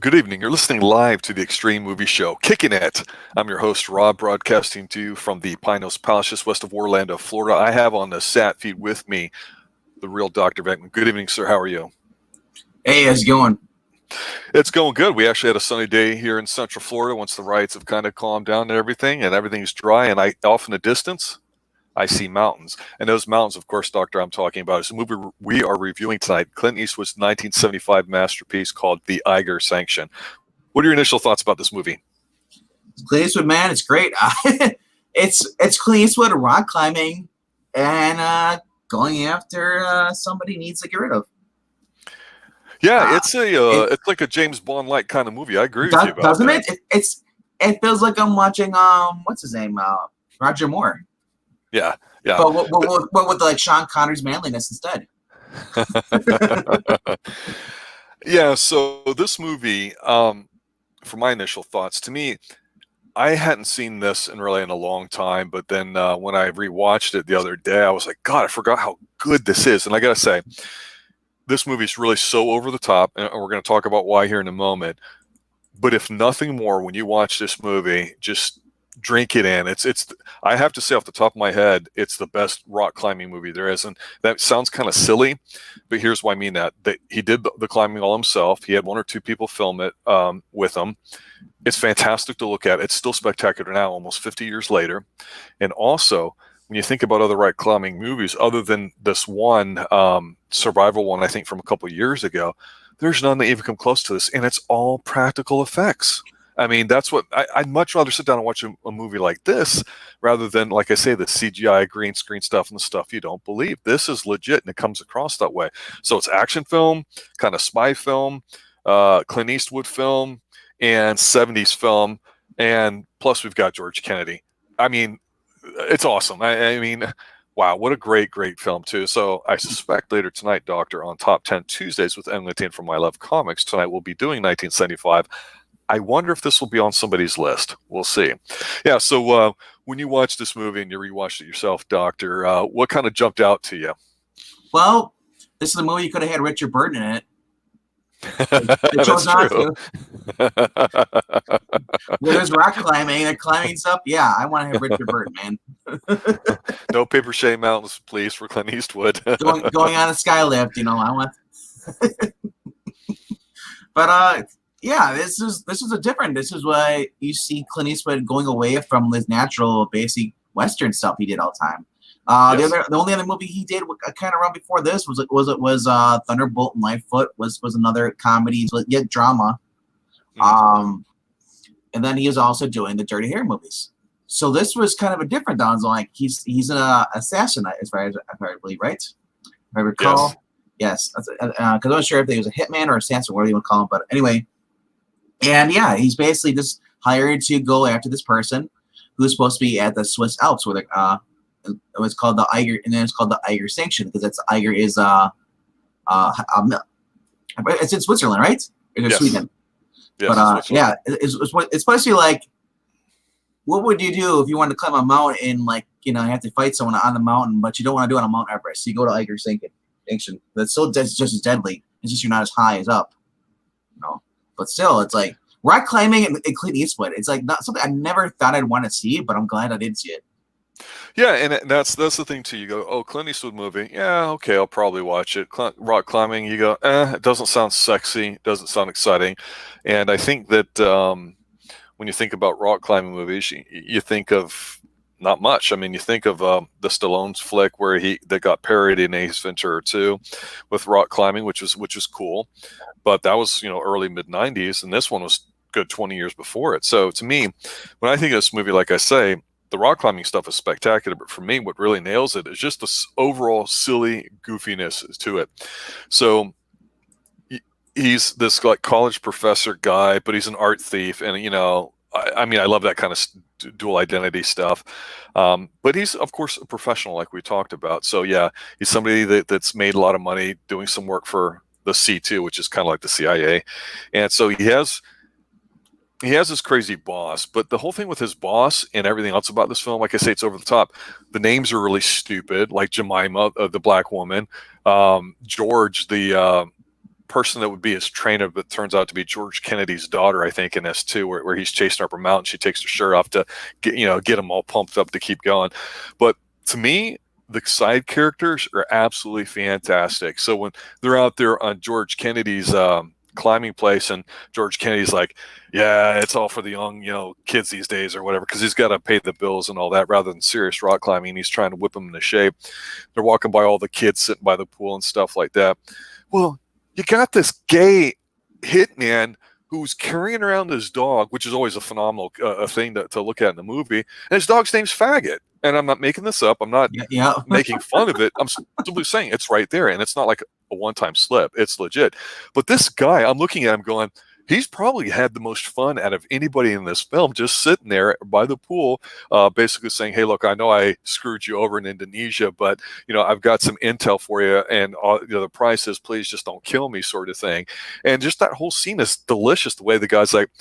Good evening. You're listening live to the Xtreme Movie Show, Kicking It. I'm your host, Rob, broadcasting to you from the Pinos Palace, just west of Orlando, Florida. I have on the sat feed with me the real Dr. Venkman. Good evening, sir. How are you? Hey, how's it going? It's going good. We actually had a sunny day here in Central Florida once the riots have kind of calmed down and everything's dry. And off in the distance, I see mountains. And those mountains, of course, Doctor, I'm talking about is a movie we are reviewing tonight, Clint Eastwood's 1975 masterpiece called The Eiger Sanction. What are your initial thoughts about this movie? Clint Eastwood, man, it's great. It's Clint Eastwood rock climbing and going after somebody he needs to get rid of. Yeah, it's like a James Bond-like kind of movie. I agree with you about doesn't that. it feels like I'm watching what's his name, Roger Moore. Yeah. But with like Sean Connery's manliness instead. Yeah. So this movie, for my initial thoughts, to me, I hadn't seen this in a long time. But then when I rewatched it the other day, I was like, God, I forgot how good this is. And I gotta say, this movie is really so over the top, and we're going to talk about why here in a moment. But if nothing more, when you watch this movie, just drink it in. It's. I have to say off the top of my head, it's the best rock climbing movie there is, and that sounds kind of silly, but here's why I mean that. That he did the climbing all himself. He had one or two people film it with him. It's fantastic to look at. It's still spectacular now, almost 50 years later, and also, when you think about other rock climbing movies, other than this one survival one, I think from a couple of years ago, there's none that even come close to this, and it's all practical effects. I mean, that's what I'd much rather sit down and watch a movie like this rather than, like I say, the CGI green screen stuff and the stuff you don't believe. This is legit, and it comes across that way. So it's action film, kind of spy film, Clint Eastwood film, and 70s film, and plus we've got George Kennedy. I mean, it's awesome. I mean, wow, what a great film too. So I suspect later tonight, Doctor, on Top 10 Tuesdays with Emily Tain from I Love Comics, tonight we'll be doing 1975. I wonder if this will be on somebody's list. We'll see. Yeah, so when you watch this movie and you rewatched it yourself, Doctor, what kind of jumped out to you? Well, this is a movie you could have had Richard Burton in it. They chose not to. Where there's rock climbing, they're climbing stuff. Yeah, I want to have Richard Burton, man. No paper mache mountains, please, for Clint Eastwood. going on a skylift, I want. But yeah, this is a different. This is why you see Clint Eastwood going away from his natural, basic Western stuff he did all the time. Yes. The only other movie he did kind of around before this was Thunderbolt and Lightfoot was another comedy, yet drama. Mm-hmm. And then he was also doing the Dirty Harry movies. So this was kind of a different Don's like he's an assassin, as far as I believe, right? If I recall, yes, because I wasn't sure if he was a hitman or assassin, whatever you want to call him. But anyway, and yeah, he's basically just hired to go after this person who's supposed to be at the Swiss Alps, where it was called the Eiger, and then it's called the Eiger Sanction because that's Eiger is it's in Switzerland, right? It's Sweden. Yes, but yeah, it's supposed to be like, what would you do if you wanted to climb a mountain and you have to fight someone on the mountain, but you don't want to do it on Mount Everest? So you go to Eiger Sanction. That's still just as deadly. It's just you're not as high as up. But still, it's like rock climbing and Clint Eastwood. It's like not something I never thought I'd want to see, but I'm glad I did see it. Yeah, and that's the thing too. You go, oh, Clint Eastwood movie. Yeah, okay, I'll probably watch it. Rock climbing. You go, it doesn't sound sexy. Doesn't sound exciting. And I think that when you think about rock climbing movies, you think of not much. I mean, you think of the Stallone's flick where that got parodied in Ace Ventura 2 with rock climbing, which was cool, but that was early mid '90s, and this one was good 20 years before it. So to me, when I think of this movie, like I say, the rock climbing stuff is spectacular, but for me, what really nails it is just the overall silly goofiness to it. So he's this college professor guy, but he's an art thief, and I mean, I love that kind of dual identity stuff. But he's, of course, a professional, like we talked about. So yeah, he's somebody that's made a lot of money doing some work for the C2, which is kind of like the CIA, and so he has this crazy boss, but the whole thing with his boss and everything else about this film, like I say, it's over the top. The names are really stupid, like Jemima, the black woman, George, the person that would be his trainer, but turns out to be George Kennedy's daughter, I think, in this too, where he's chasing up her mountain. She takes her shirt off to get him all pumped up to keep going. But to me, the side characters are absolutely fantastic. So when they're out there on George Kennedy's climbing place, and George Kennedy's like, yeah, it's all for the young, kids these days or whatever, because he's got to pay the bills and all that rather than serious rock climbing. He's trying to whip them into shape. They're walking by all the kids sitting by the pool and stuff like that. Well, you got this gay hitman who's carrying around his dog, which is always a phenomenal thing to look at in the movie. And his dog's name's Faggot. And I'm not making this up. I'm not making fun of it. I'm simply saying it's right there. And it's not like a one-time slip. It's legit. But this guy, I'm looking at him going, he's probably had the most fun out of anybody in this film, just sitting there by the pool, basically saying, hey, look, I know I screwed you over in Indonesia, but, I've got some intel for you. And the price is, please just don't kill me, sort of thing. And just that whole scene is delicious, the way the guy's like,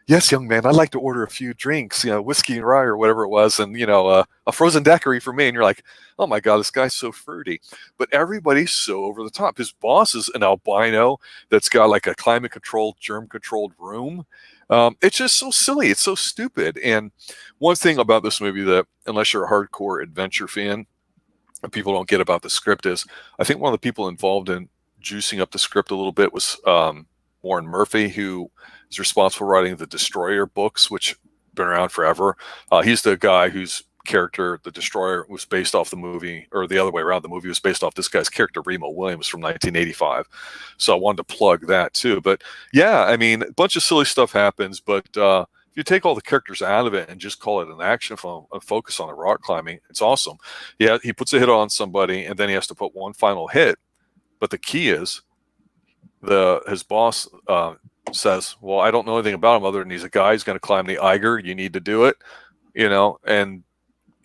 yes, young man, I'd like to order a few drinks, whiskey and rye or whatever it was, and, a frozen daiquiri for me. And you're like, oh my God, this guy's so fruity. But everybody's so over the top. His boss is an albino that's got like a climate-controlled, germ-controlled room. It's just so silly. It's so stupid. And one thing about this movie that, unless you're a hardcore adventure fan, and people don't get about the script is, I think one of the people involved in juicing up the script a little bit was Warren Murphy, who is responsible for writing the Destroyer books, which have been around forever. He's the guy whose character, the Destroyer, was based off the movie, or the other way around. The movie was based off this guy's character, Remo Williams, from 1985. So I wanted to plug that too. But yeah, I mean, a bunch of silly stuff happens, but if you take all the characters out of it and just call it an action film and focus on the rock climbing, it's awesome. Yeah, he puts a hit on somebody, and then he has to put one final hit. But the key is his boss says, well, I don't know anything about him other than he's a guy who's going to climb the Eiger. You need to do it, and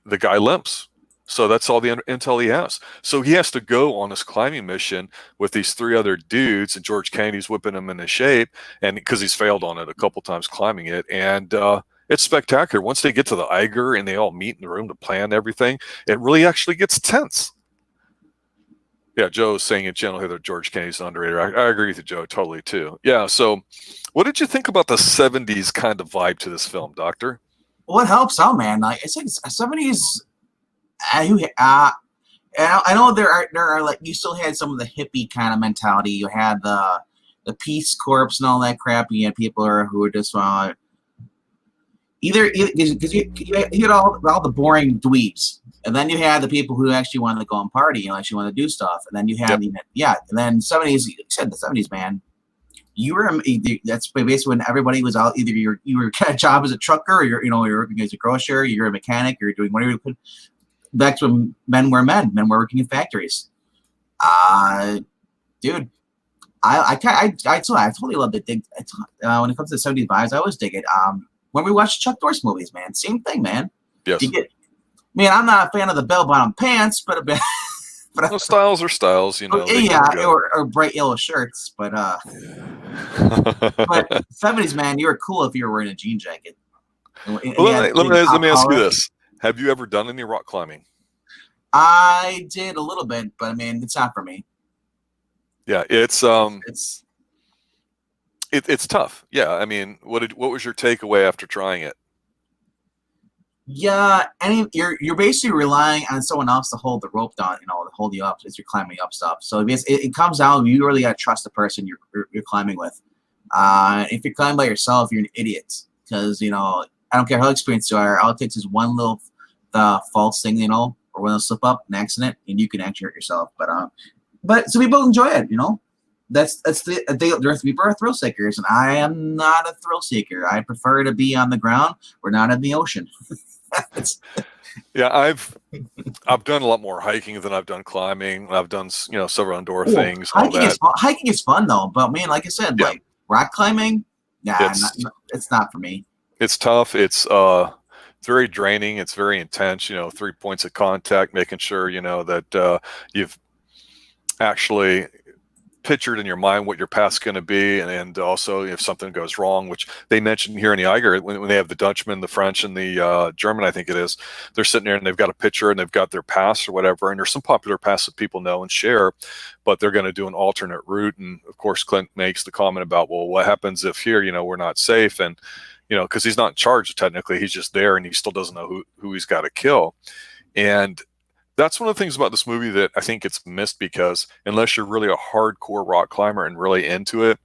the guy limps. So that's all the intel he has. So he has to go on this climbing mission with these 3 other dudes, and George Kennedy's whipping him into shape, and because he's failed on it a couple times climbing it. And it's spectacular. Once they get to the Eiger and they all meet in the room to plan everything, it really actually gets tense. Yeah, Joe is saying in channel here that George Kennedy's underrated. I agree with you, Joe, totally too. Yeah, so what did you think about the 70s kind of vibe to this film, Doctor? Well, it helps out, man. Like, it's like 70s. I know there are like, you still had some of the hippie kind of mentality. You had the Peace Corps and all that crap. You had people who were just either because you had all the boring dweebs. And then you had the people who actually wanted to go and party and actually wanted to do stuff. And then you had and then 70s. You said the 70s, man. That's basically when everybody was out. Either you were got a job as a trucker, or you're working as a grocer, you're a mechanic, you're doing whatever you could. That's when men were working in factories. Dude, I totally love it. When it comes to the 70s vibes, I always dig it. When we watch Chuck Norris movies, man, same thing, man. Yes. I'm not a fan of the bell-bottom pants, but well, styles are styles, or bright yellow shirts. But but 70s, man, you were cool if you were wearing a jean jacket. Let me ask you this: have you ever done any rock climbing? I did a little bit, but I mean, it's not for me. Yeah, it's tough. Yeah, I mean, what was your takeaway after trying it? Yeah, you're basically relying on someone else to hold the rope down, to hold you up as you're climbing up stuff. So it comes down, you really gotta trust the person you're climbing with. If you're climbing by yourself, you're an idiot, because I don't care how experienced you are. All it takes is one little false thing, or one little slip up, an accident, and you can actually hurt yourself. But some people enjoy it, That's people are thrill seekers, and I am not a thrill seeker. I prefer to be on the ground or not in the ocean. Yeah, I've done a lot more hiking than I've done climbing. I've done several indoor things. Hiking is fun though, but man, like I said, like rock climbing, it's not for me. It's tough. It's very draining. It's very intense. 3 points of contact, making sure that you've actually pictured in your mind what your path's going to be, and also if something goes wrong, which they mentioned here in the Eiger, when they have the Dutchman, the French, and the German, I think it is, they're sitting there and they've got a picture and they've got their paths or whatever, and there's some popular paths that people know and share, but they're going to do an alternate route. And of course, Clint makes the comment about, well, what happens if here, we're not safe? And, because he's not in charge technically, he's just there and he still doesn't know who he's got to kill. And that's one of the things about this movie that I think gets missed, because unless you're really a hardcore rock climber and really into it,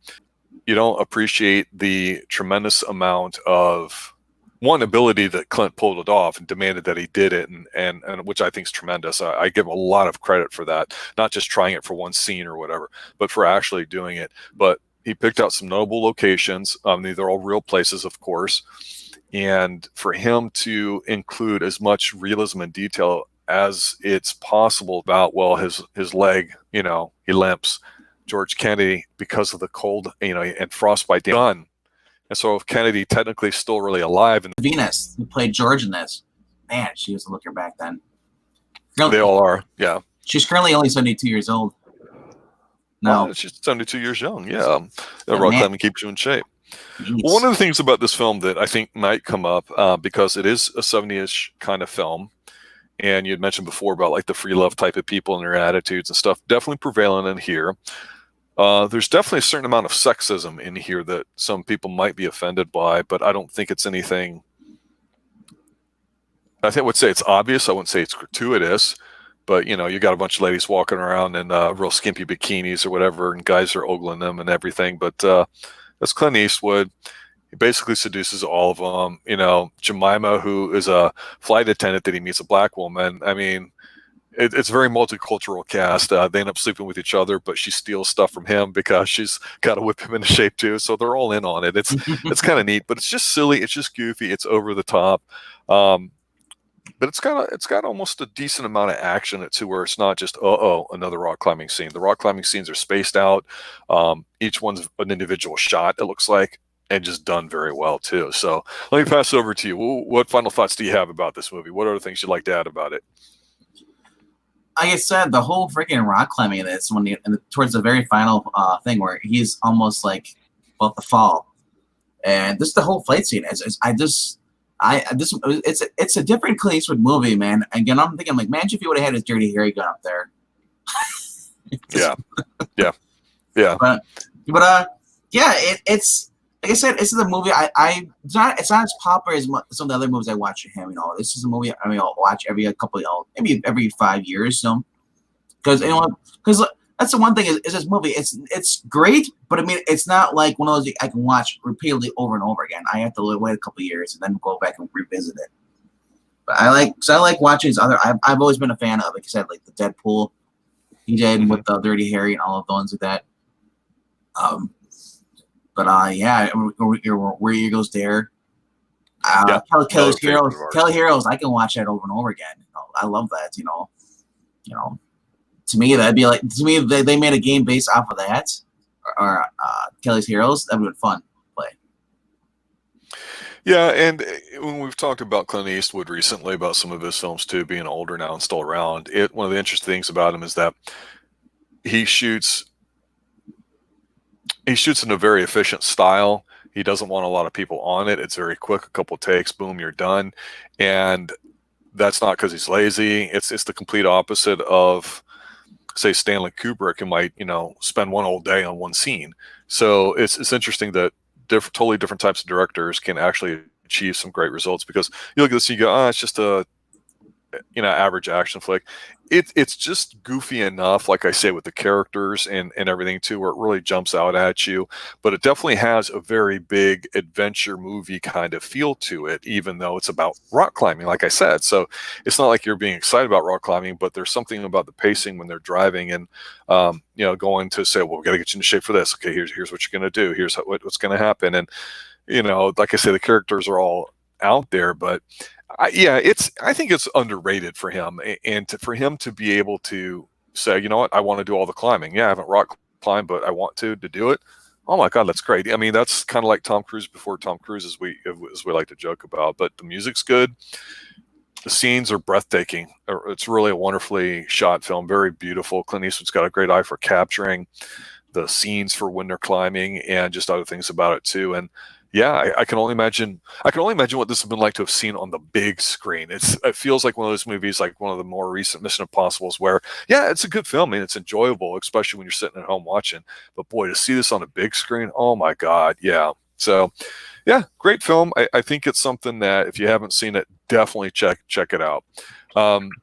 you don't appreciate the tremendous amount of ability that Clint pulled it off and demanded that he did it, and which I think is tremendous. I give a lot of credit for that, not just trying it for one scene or whatever, but for actually doing it. But he picked out some notable locations. They're all real places, of course, and for him to include as much realism and detail as it's possible about, well, his leg, he limps. George Kennedy, because of the cold, and frostbite, done. And so Kennedy technically still really alive. And Venus, who played George in this, man, she was a looker back then. They all are, yeah. She's currently only 72 years old. No, well, she's 72 years young. Yeah, rock climbing keeps you in shape. Jeez. Well, one of the things about this film that I think might come up, because it is a 70-ish kind of film, and you had mentioned before about like the free love type of people and their attitudes and stuff, definitely prevalent in here. There's definitely a certain amount of sexism in here that some people might be offended by, but I don't think it's anything. I would say it's obvious. I wouldn't say it's gratuitous, but you got a bunch of ladies walking around in real skimpy bikinis or whatever, and guys are ogling them and everything. But that's Clint Eastwood. He basically seduces all of them. Jemima, who is a flight attendant that he meets, a black woman. I mean, it's a very multicultural cast. They end up sleeping with each other, but she steals stuff from him because she's got to whip him into shape too. So they're all in on it. It's kind of neat, but it's just silly. It's just goofy. It's over the top. But it's got almost a decent amount of action to where it's not just another rock climbing scene. The rock climbing scenes are spaced out. Each one's an individual shot, it looks like, and just done very well too. So let me pass it over to you. What final thoughts do you have about this movie? What other things you'd like to add about it? Like I said, the whole freaking rock climbing of this, towards the very final thing where he's almost like about to fall, and this the whole fight scene. It's a different Clint Eastwood movie, man. Again, I'm thinking like, man, if he would have had his dirty Harry gun up there. Yeah. But yeah, it's like I said, this is a movie it's not as popular as some of the other movies I watch of him. This is a movie I'll watch maybe every 5 years. Because that's the one thing is this movie. It's great, but I mean it's not like one of those I can watch repeatedly over and over again. I have to wait a couple of years and then go back and revisit it. But I like watching his other. I've always been a fan of, like I said, like the Deadpool he did with the Dirty Harry and all of the ones like that. Yeah, Where He Goes There. Kelly's Heroes. I can watch that over and over again. I love that. To me, that'd be like they made a game based off of that, or Kelly's Heroes. That would be fun to play. Yeah, and when we've talked about Clint Eastwood recently, about some of his films too, being older now and still around, one of the interesting things about him is that he shoots in a very efficient style. He doesn't want a lot of people on it. It's very quick, a couple takes, boom, you're done. And that's not because he's lazy. It's the complete opposite of, say, Stanley Kubrick, who might, spend one whole day on one scene. So it's interesting that totally different types of directors can actually achieve some great results, because you look at this and you go, it's just a average action flick. It's just goofy enough, like I say, with the characters and everything too, where it really jumps out at you. But it definitely has a very big adventure movie kind of feel to it, even though it's about rock climbing, like I said. So it's not like you're being excited about rock climbing, but there's something about the pacing when they're driving and going to say, well, we got to get you into shape for this. Okay, here's what you're going to do. Here's what's going to happen. And like I say, the characters are all out there, but I think it's underrated for him, and for him to be able to say, you know what, I want to do all the climbing. Yeah, I haven't rock climbed, but I want to do it. Oh my God, that's great. I mean, that's kind of like Tom Cruise before Tom Cruise, as we like to joke about. But the music's good. The scenes are breathtaking. It's really a wonderfully shot film, very beautiful. Clint Eastwood's got a great eye for capturing the scenes for when they're climbing and just other things about it too. And yeah, I can only imagine. I can only imagine what this has been like to have seen on the big screen. It feels like one of those movies, like one of the more recent Mission Impossibles, where yeah, it's a good film and it's enjoyable, especially when you're sitting at home watching. But boy, to see this on a big screen, oh my God, yeah. So yeah, great film. I think it's something that if you haven't seen it, definitely check it out.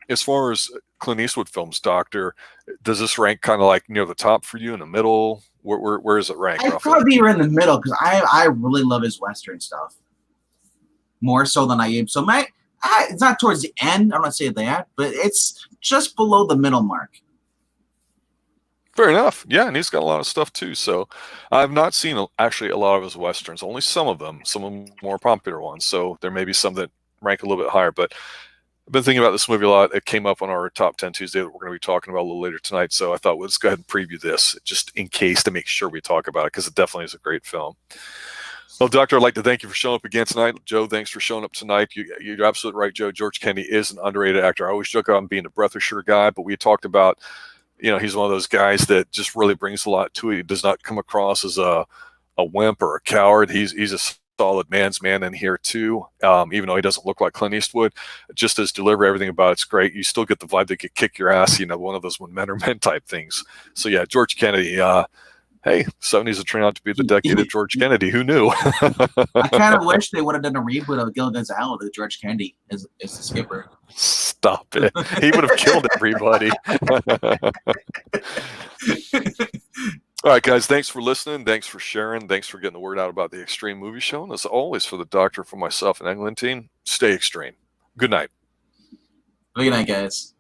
As far as Clint Eastwood films, Doctor, does this rank kind of like near the top for you, in the middle? Where is it ranked? I'd probably be in the middle because I really love his Western stuff more so than I am. So it's not towards the end. I'm not saying that, but it's just below the middle mark. Fair enough. Yeah, and he's got a lot of stuff too. So I've not seen actually a lot of his Westerns, only some of them, some of the more popular ones. So there may be some that rank a little bit higher. But I've been thinking about this movie a lot. It came up on our Top 10 Tuesday that we're going to be talking about a little later tonight. So I thought, let's go ahead and preview this just in case, to make sure we talk about it, because it definitely is a great film. Well, Doctor, I'd like to thank you for showing up again tonight. Joe, thanks for showing up tonight. You're absolutely right, Joe. George Kennedy is an underrated actor. I always joke about him being a breath of sure guy, but we talked about, he's one of those guys that just really brings a lot to it. He does not come across as a wimp or a coward. He's a solid man's man in here too, even though he doesn't look like Clint Eastwood. Just his delivery, everything about it's great. You still get the vibe that could kick your ass, one of those when men are men type things. So yeah, George Kennedy, hey, 70s will turn out to be the decade of George Kennedy. Who knew? I kind of wish they would have done a reboot of Gilligan's Island with George Kennedy as the skipper. Stop it. He would have killed everybody. All right, guys, thanks for listening. Thanks for sharing. Thanks for getting the word out about the Xtreme Movie Show. And as always, for the Doctor, for myself and England team, stay extreme. Good night. Good night, guys.